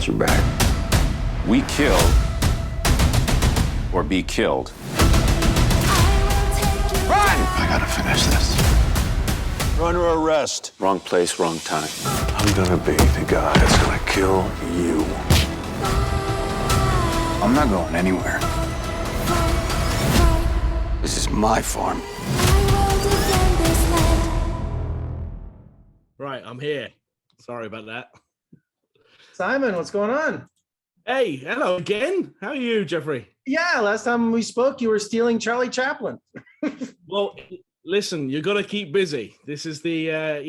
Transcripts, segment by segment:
got your back. We kill or be killed. Run! I gotta finish this. You're under arrest. Wrong place, wrong time. I'm gonna be the guy that's gonna kill you. I'm not going anywhere. This is my farm. Right, I'm here. Sorry about that. Simon, what's going on? Hey, hello again. How are you, Jeffrey? Yeah, last time we spoke, you were stealing Charlie Chaplin. Well, listen, you got to keep busy. This is the,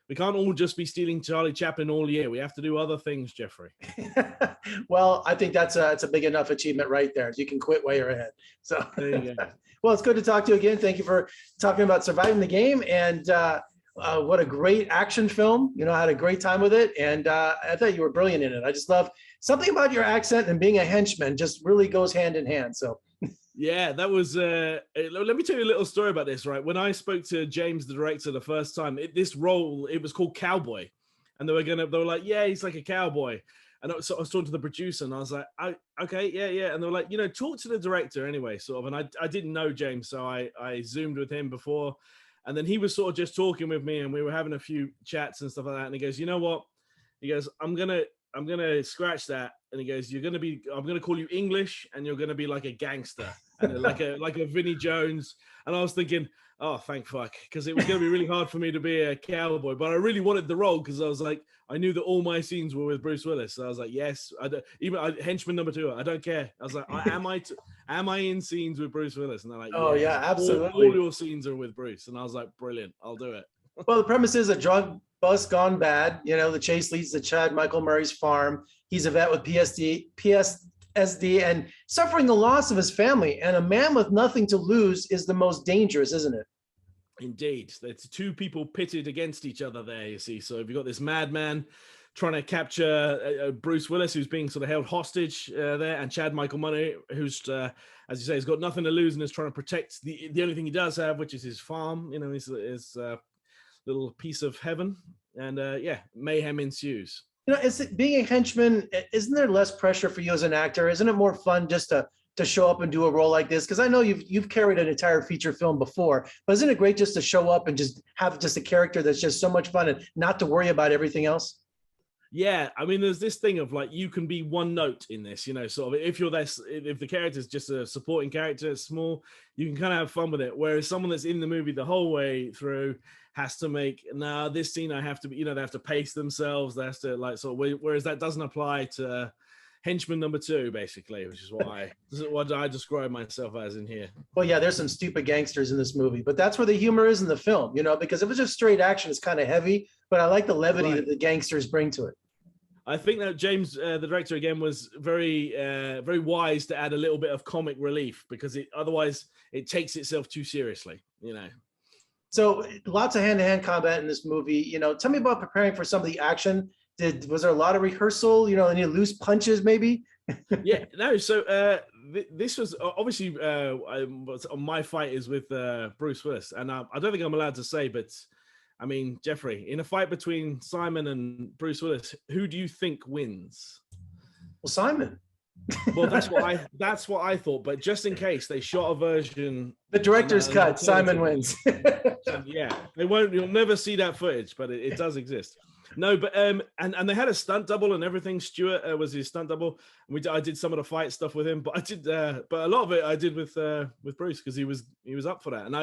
we can't all just be stealing Charlie Chaplin all year. We have to do other things, Jeffrey. Well, I think that's a big enough achievement right there. You can quit while you're ahead. So, there you go. Well, it's good to talk to you again. Thank you for talking about surviving the game. And what a great action film. You know, I had a great time with it. And I thought you were brilliant in it. I just love something about your accent, and being a henchman just really goes hand in hand. So yeah, that was, let me tell you a little story about this, right? When I spoke to James, the director, the first time, this role, it was called Cowboy. And they were like, yeah, he's like a cowboy. And so I was talking to the producer, and I was like, okay, yeah. And they were like, talk to the director anyway, sort of. And I didn't know James, so I Zoomed with him before. And then he was sort of just talking with me, and we were having a few chats and stuff like that. And he goes, you know what? He goes, I'm gonna scratch that. And he goes, I'm gonna call you English, and you're gonna be like a gangster, and like a Vinnie Jones. And I was thinking, oh, thank fuck, because it was gonna be really hard for me to be a cowboy, but I really wanted the role because I was like, I knew that all my scenes were with Bruce Willis. So I was like, yes, henchman number 2. I don't care. I was like, am I in scenes with Bruce Willis? And they're like, oh yeah, absolutely. All your scenes are with Bruce. And I was like, brilliant, I'll do it. Well, the premise is a drug bust gone bad. The chase leads to Chad Michael Murray's farm. He's a vet with PTSD and suffering the loss of his family. And a man with nothing to lose is the most dangerous, isn't it? Indeed. It's two people pitted against each other there, you see. So you've got this madman trying to capture Bruce Willis, who's being sort of held hostage there, and Chad Michael Murray, who's, as you say, has got nothing to lose and is trying to protect the only thing he does have, which is his farm, his little piece of heaven. And mayhem ensues. Being a henchman, isn't there less pressure for you as an actor? Isn't it more fun just to show up and do a role like this? Because I know you've carried an entire feature film before, but isn't it great just to show up and just have just a character that's just so much fun and not to worry about everything else? Yeah, I mean, there's this thing of like, you can be one note in this, sort of, if the character is just a supporting character, it's small, you can kind of have fun with it. Whereas someone that's in the movie the whole way through has to make, this scene I have to be, they have to pace themselves. They have to whereas that doesn't apply to henchman number 2, basically, which is what I describe myself as in here. Well, yeah, there's some stupid gangsters in this movie, but that's where the humor is in the film, because if it's just straight action, it's kind of heavy, but I like the levity that the gangsters bring to it. I think that James, the director, again, was very, very wise to add a little bit of comic relief, because otherwise it takes itself too seriously, So lots of hand-to-hand combat in this movie. Tell me about preparing for some of the action. Was there a lot of rehearsal? Any loose punches, maybe? Yeah, no. So this was obviously my fight is with Bruce Willis, and I don't think I'm allowed to say, but I mean, Jeffrey, in a fight between Simon and Bruce Willis, who do you think wins? Well, Simon. Well, that's what I thought, but just in case, they shot a version. The director's cut. Simon wins. Yeah, you'll never see that footage, but it does exist. No, but and they had a stunt double and everything. Stuart was his stunt double. And I did some of the fight stuff with him, but but a lot of it I did with Bruce, because he was up for that. And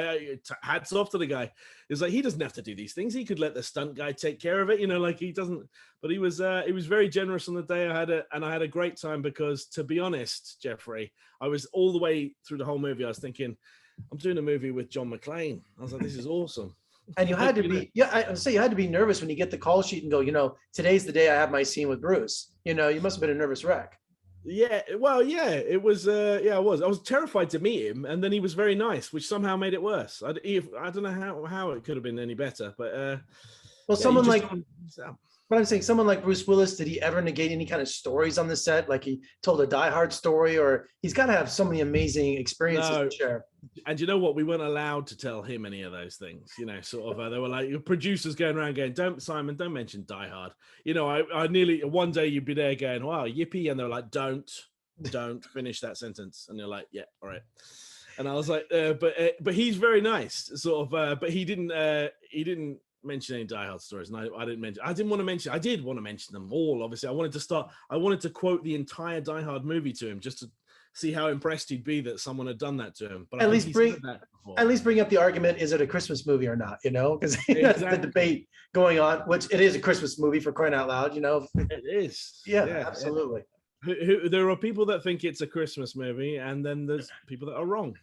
hats off to the guy. It's like, he doesn't have to do these things. He could let the stunt guy take care of it. Like, he doesn't. But he was very generous on the day. I had a great time, because, to be honest, Jeffrey, I was all the way through the whole movie, I was thinking, I'm doing a movie with John McClane. I was like, this is awesome. And you had to be, I would say you had to be nervous when you get the call sheet and go, today's the day I have my scene with Bruce. You must have been a nervous wreck. Yeah, well, yeah, it was. I was terrified to meet him, and then he was very nice, which somehow made it worse. I don't know how it could have been any better, but someone like But I'm saying someone like Bruce Willis, did he ever negate any kind of stories on the set? Like he told a Die Hard story, or he's got to have so many amazing experiences No. to share. And you know what? We weren't allowed to tell him any of those things. You know, sort of. They were like producers going around going, "Don't, Simon, don't mention Die Hard." You know, I nearly one day you'd be there going, "Wow, yippee," and they're like, "Don't finish that sentence," and you're like, "Yeah, all right." And I was like, but he's very nice, sort of. But he didn't mention any Die Hard stories, and I didn't mention. I did want to mention them all. Obviously, I wanted to quote the entire Die Hard movie to him just to see how impressed he'd be that someone had done that to him. But at least bring up the argument: is it a Christmas movie or not? You know, because that's the debate going on. Which it is a Christmas movie, for crying out loud. You know, it is. Yeah, absolutely. There are people that think it's a Christmas movie, and then there's people that are wrong.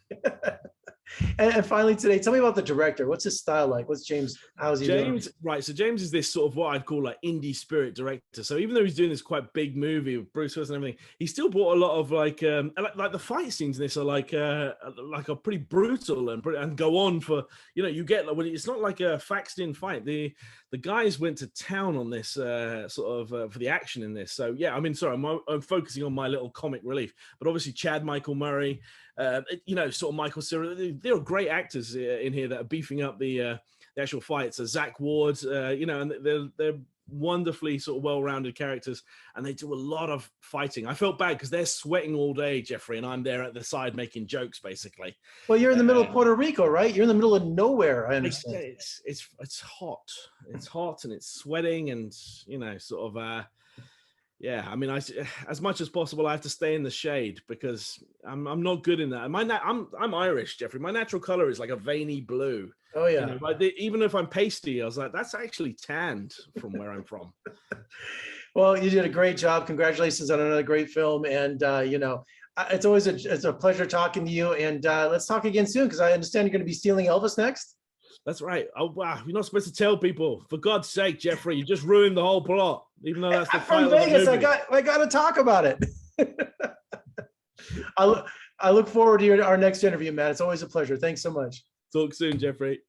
And finally today, tell me about the director. What's his style like? What's James? How's he doing? Right. So James is this sort of what I'd call like indie spirit director. So even though he's doing this quite big movie with Bruce Willis and everything, he still brought a lot of like the fight scenes in this are like a pretty brutal and go on for, you know, you get like, it's not like a faxed in fight. The guys went to town on this for the action in this. So yeah, I mean, sorry, I'm focusing on my little comic relief, but obviously Chad Michael Murray, you know, sort of Michael Cera, there are great actors in here that are beefing up the actual fights. So Zach Ward, you know, and they're wonderfully sort of well-rounded characters, and they do a lot of fighting. I felt bad because they're sweating all day, Jeffrey, and I'm there at the side making jokes, basically. Well, you're in the middle of Puerto Rico, right? You're in the middle of nowhere. I understand. It's hot. It's hot and it's sweating, and you know, sort of. Yeah, I mean, as much as possible, I have to stay in the shade because I'm not good in that. I'm Irish, Jeffrey. My natural color is like a veiny blue. Oh yeah. You know, like even if I'm pasty, I was like, that's actually tanned from where I'm from. Well, you did a great job. Congratulations on another great film, and you know, it's always a pleasure talking to you. And let's talk again soon because I understand you're going to be stealing Elvis next. That's right. Oh wow, you're not supposed to tell people. For God's sake, Jeffrey, you just ruined the whole plot. Even though that's the I'm from Vegas. I got to talk about it. I look forward to our next interview, Matt. It's always a pleasure. Thanks so much. Talk soon, Jeffrey.